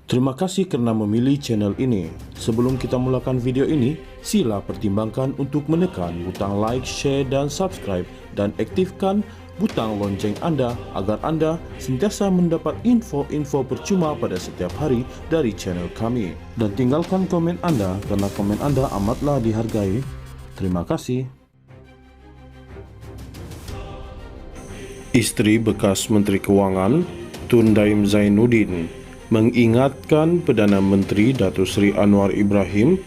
Terima kasih kerana memilih channel ini. Sebelum kita mulakan video ini, sila pertimbangkan untuk menekan butang like, share dan subscribe dan aktifkan butang lonceng anda agar anda sentiasa mendapat info-info percuma pada setiap hari dari channel kami. Dan tinggalkan komen anda kerana komen anda amatlah dihargai. Terima kasih. Isteri bekas Menteri Kewangan, Tun Daim Zainuddin, mengingatkan Perdana Menteri Datuk Seri Anwar Ibrahim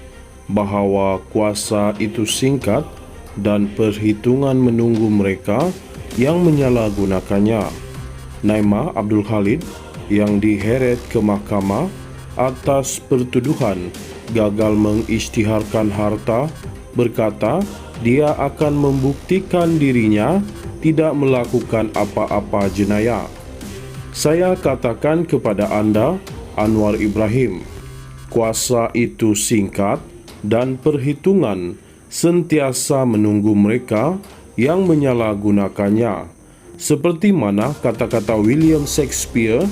bahawa kuasa itu singkat dan perhitungan menunggu mereka yang menyalahgunakannya. Naimah Abdul Khalid yang diheret ke mahkamah atas pertuduhan gagal mengisytiharkan harta berkata dia akan membuktikan dirinya tidak melakukan apa-apa jenayah. Saya katakan kepada anda, Anwar Ibrahim, kuasa itu singkat dan perhitungan sentiasa menunggu mereka yang menyalahgunakannya. Seperti mana kata-kata William Shakespeare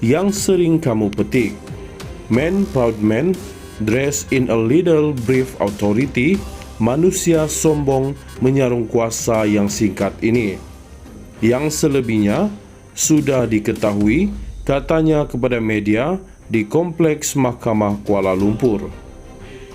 yang sering kamu petik, "Man proud man, dressed in a little brief authority." Manusia sombong menyarung kuasa yang singkat ini. Yang selebihnya sudah diketahui, katanya kepada media di Kompleks Mahkamah Kuala Lumpur.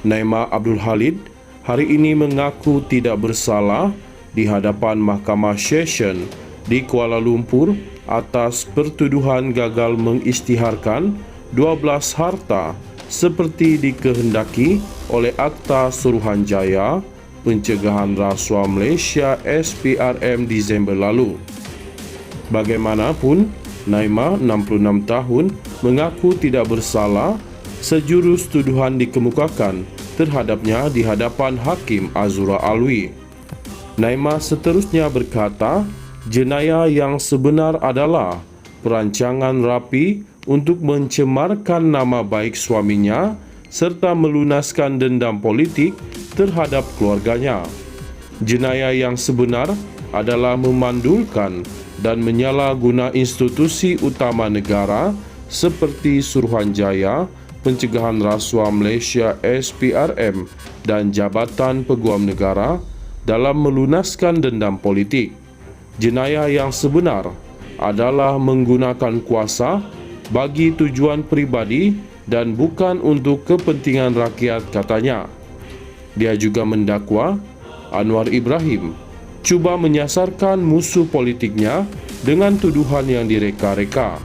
Naimah Abdul Khalid hari ini mengaku tidak bersalah di hadapan Mahkamah Session di Kuala Lumpur atas pertuduhan gagal mengisytiharkan 12 harta seperti dikehendaki oleh Akta Suruhanjaya Pencegahan Rasuah Malaysia SPRM Disember lalu. Bagaimanapun, Naimah 66 tahun mengaku tidak bersalah sejurus tuduhan dikemukakan terhadapnya di hadapan Hakim Azura Alwi. Naimah seterusnya berkata, jenayah yang sebenar adalah perancangan rapi untuk mencemarkan nama baik suaminya serta melunaskan dendam politik terhadap keluarganya. Jenayah yang sebenar adalah memandulkan dan menyalahguna institusi utama negara seperti Suruhanjaya Pencegahan Rasuah Malaysia SPRM dan Jabatan Peguam Negara dalam melunaskan dendam politik. Jenayah yang sebenar adalah menggunakan kuasa bagi tujuan pribadi dan bukan untuk kepentingan rakyat, katanya. Dia juga mendakwa Anwar Ibrahim cuba menyasarkan musuh politiknya dengan tuduhan yang direka-reka.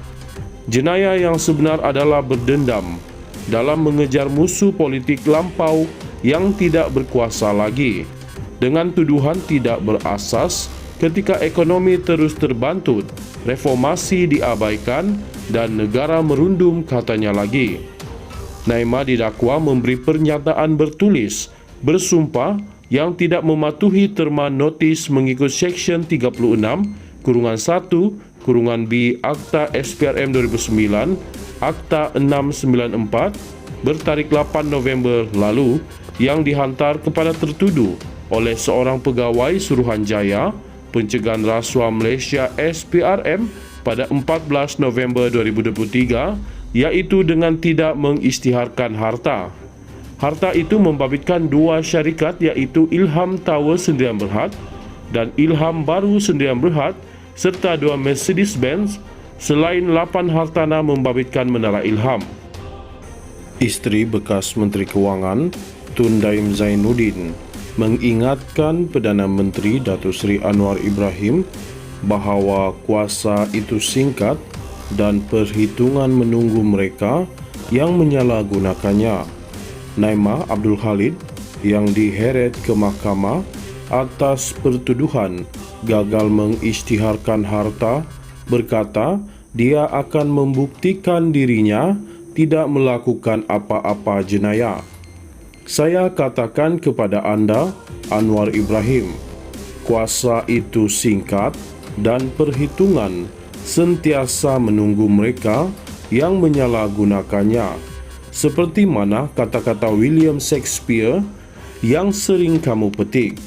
Jenayah yang sebenar adalah berdendam dalam mengejar musuh politik lampau yang tidak berkuasa lagi, dengan tuduhan tidak berasas ketika ekonomi terus terbantut, reformasi diabaikan dan negara merundum, katanya lagi. Naimah didakwa memberi pernyataan bertulis, bersumpah yang tidak mematuhi terma notis mengikut Seksyen 36(1)(b) Akta SPRM 2009, Akta 694 bertarikh 8 November lalu yang dihantar kepada tertuduh oleh seorang pegawai Suruhanjaya Pencegahan Rasuah Malaysia SPRM pada 14 November 2023, iaitu dengan tidak mengisytiharkan harta. Harta itu membabitkan dua syarikat iaitu Ilham Tower Sdn Bhd dan Ilham Baru Sdn Bhd serta dua Mercedes-Benz, selain 8 hartana membabitkan Menara Ilham. Isteri bekas Menteri Kewangan, Tun Daim Zainuddin, mengingatkan Perdana Menteri Datuk Seri Anwar Ibrahim bahawa kuasa itu singkat dan perhitungan menunggu mereka yang menyalahgunakannya. Naimah Abdul Khalid yang diheret ke mahkamah atas pertuduhan gagal mengisytiharkan harta berkata dia akan membuktikan dirinya tidak melakukan apa-apa jenayah. Saya katakan kepada anda, Anwar Ibrahim, kuasa itu singkat dan perhitungan sentiasa menunggu mereka yang menyalahgunakannya. seperti mana kata-kata William Shakespeare yang sering kamu petik.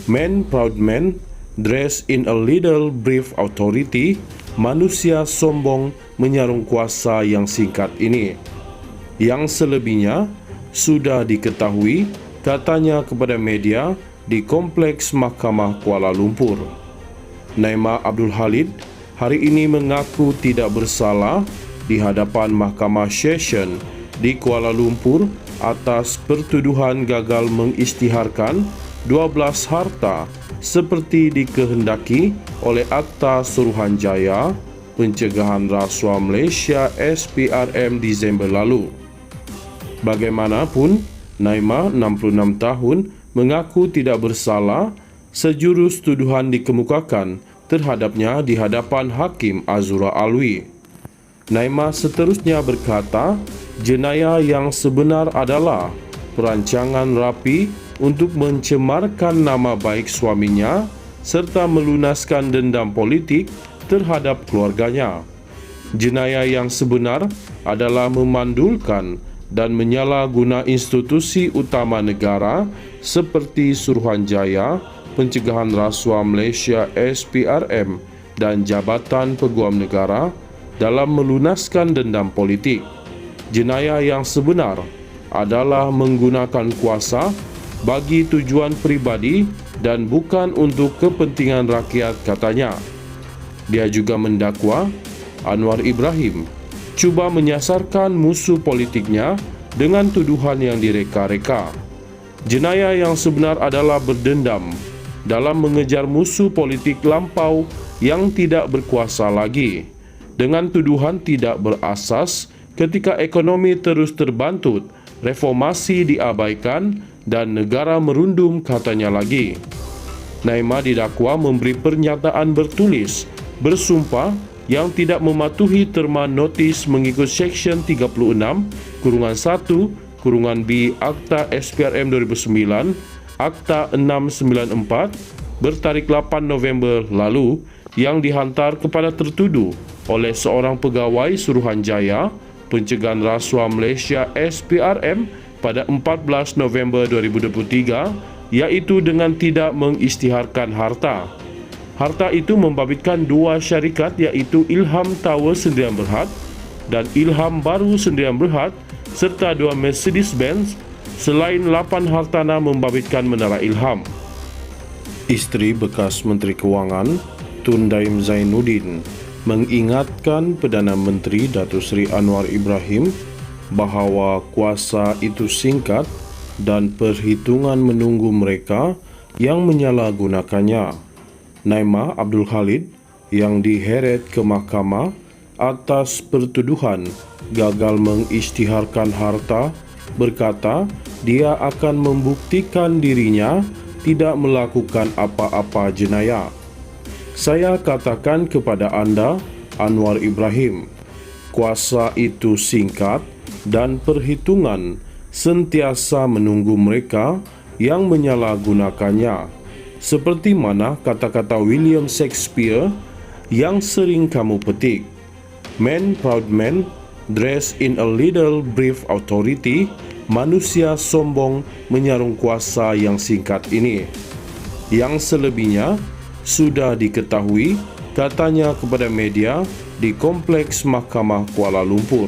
Man proud man, dressed in a little brief authority, manusia sombong menyarung kuasa yang singkat ini. Yang selebihnya sudah diketahui, katanya kepada media di Kompleks Mahkamah Kuala Lumpur. Naimah Abdul Khalid hari ini mengaku tidak bersalah di hadapan Mahkamah Session di Kuala Lumpur atas pertuduhan gagal mengisytiharkan 12 harta seperti dikehendaki oleh Akta Suruhanjaya Pencegahan Rasuah Malaysia SPRM Disember lalu. Bagaimanapun, Naimah 66 tahun mengaku tidak bersalah sejurus tuduhan dikemukakan terhadapnya di hadapan Hakim Azura Alwi. Naimah seterusnya berkata, jenayah yang sebenar adalah perancangan rapi untuk mencemarkan nama baik suaminya serta melunaskan dendam politik terhadap keluarganya. Jenayah yang sebenar adalah memandulkan dan menyalahguna institusi utama negara seperti Suruhanjaya Pencegahan Rasuah Malaysia SPRM dan Jabatan Peguam Negara dalam melunaskan dendam politik. Jenayah yang sebenar adalah menggunakan kuasa bagi tujuan pribadi dan bukan untuk kepentingan rakyat, katanya. Dia juga mendakwa Anwar Ibrahim cuba menyasarkan musuh politiknya dengan tuduhan yang direka-reka. Jenayah yang sebenar adalah berdendam dalam mengejar musuh politik lampau yang tidak berkuasa lagi, dengan tuduhan tidak berasas ketika ekonomi terus terbantut, reformasi diabaikan, dan negara merundum, katanya lagi. Naimah didakwa memberi pernyataan bertulis, bersumpah yang tidak mematuhi terma notis mengikut Seksyen 36(1)(b) Akta SPRM 2009, Akta 694 bertarik 8 November lalu yang dihantar kepada tertuduh oleh seorang pegawai Suruhanjaya Pencegahan Rasuah Malaysia SPRM pada 14 November 2023, iaitu dengan tidak mengisytiharkan harta. Harta itu membabitkan dua syarikat, iaitu Ilham Tower Sdn Bhd dan Ilham Baru Sdn Bhd serta dua Mercedes-Benz, selain 8 hartana membabitkan Menara Ilham. Isteri bekas Menteri Kewangan Tun Daim Zainuddin mengingatkan Perdana Menteri Datuk Seri Anwar Ibrahim bahawa kuasa itu singkat dan perhitungan menunggu mereka yang menyalahgunakannya. Naimah Abdul Khalid yang diheret ke mahkamah atas pertuduhan gagal mengisytiharkan harta berkata dia akan membuktikan dirinya tidak melakukan apa-apa jenayah. Saya katakan kepada anda, Anwar Ibrahim, kuasa itu singkat dan perhitungan sentiasa menunggu mereka yang menyalahgunakannya. Seperti mana kata-kata William Shakespeare yang sering kamu petik. Man proud man, dressed in a little brief authority, manusia sombong menyarung kuasa yang singkat ini. Yang selebihnya sudah diketahui, katanya kepada media di Kompleks Mahkamah Kuala Lumpur.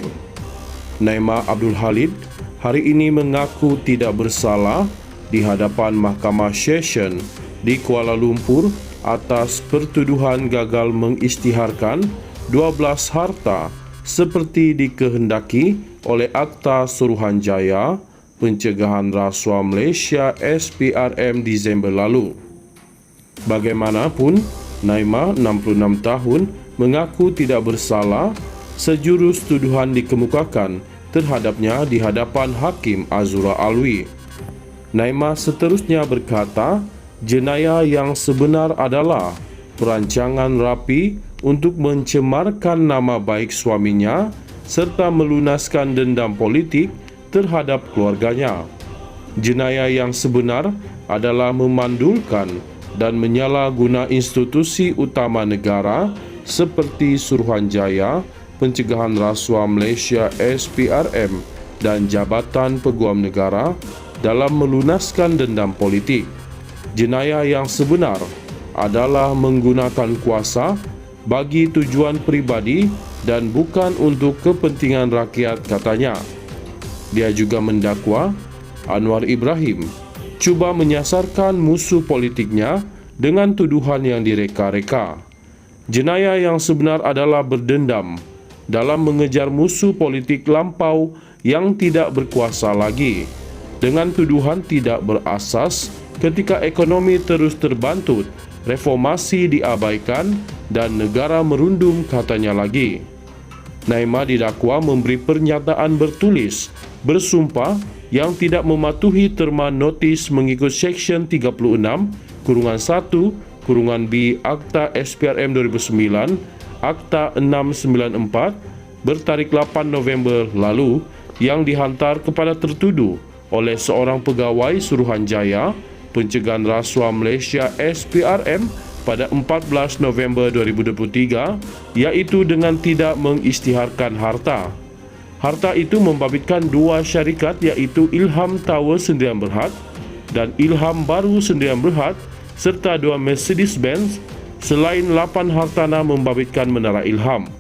Naimah Abdul Khalid hari ini mengaku tidak bersalah di hadapan Mahkamah Session di Kuala Lumpur atas pertuduhan gagal mengisytiharkan 12 harta seperti dikehendaki oleh Akta Suruhanjaya Pencegahan Rasuah Malaysia SPRM Disember lalu. Bagaimanapun, Naimah 66 tahun mengaku tidak bersalah sejurus tuduhan dikemukakan terhadapnya di hadapan Hakim Azura Alwi. Naimah seterusnya berkata, jenayah yang sebenar adalah perancangan rapi untuk mencemarkan nama baik suaminya serta melunaskan dendam politik terhadap keluarganya. Jenayah yang sebenar adalah memandulkan dan menyalahguna institusi utama negara seperti Suruhanjaya Pencegahan Rasuah Malaysia SPRM dan jabatan peguam negara dalam melunaskan dendam politik. Jenayah yang sebenar adalah menggunakan kuasa bagi tujuan pribadi dan bukan untuk kepentingan rakyat, katanya. Dia juga mendakwa Anwar Ibrahim cuba menyasarkan musuh politiknya dengan tuduhan yang direka-reka. Jenayah yang sebenar adalah berdendam dalam mengejar musuh politik lampau yang tidak berkuasa lagi, dengan tuduhan tidak berasas ketika ekonomi terus terbantut, reformasi diabaikan, dan negara merundum, katanya lagi. Naimah didakwa memberi pernyataan bertulis, bersumpah yang tidak mematuhi terma notis mengikut Seksyen 36(1)(b) Akta SPRM 2009, Akta 694 bertarik 8 November lalu yang dihantar kepada tertuduh oleh seorang pegawai Suruhanjaya Pencegahan Rasuah Malaysia SPRM pada 14 November 2023, iaitu dengan tidak mengisytiharkan harta. Harta itu membabitkan dua syarikat, iaitu Ilham Tower Sdn Bhd dan Ilham Baru Sdn Bhd, serta dua Mercedes-Benz, selain 8 hartanah membabitkan Menara Ilham.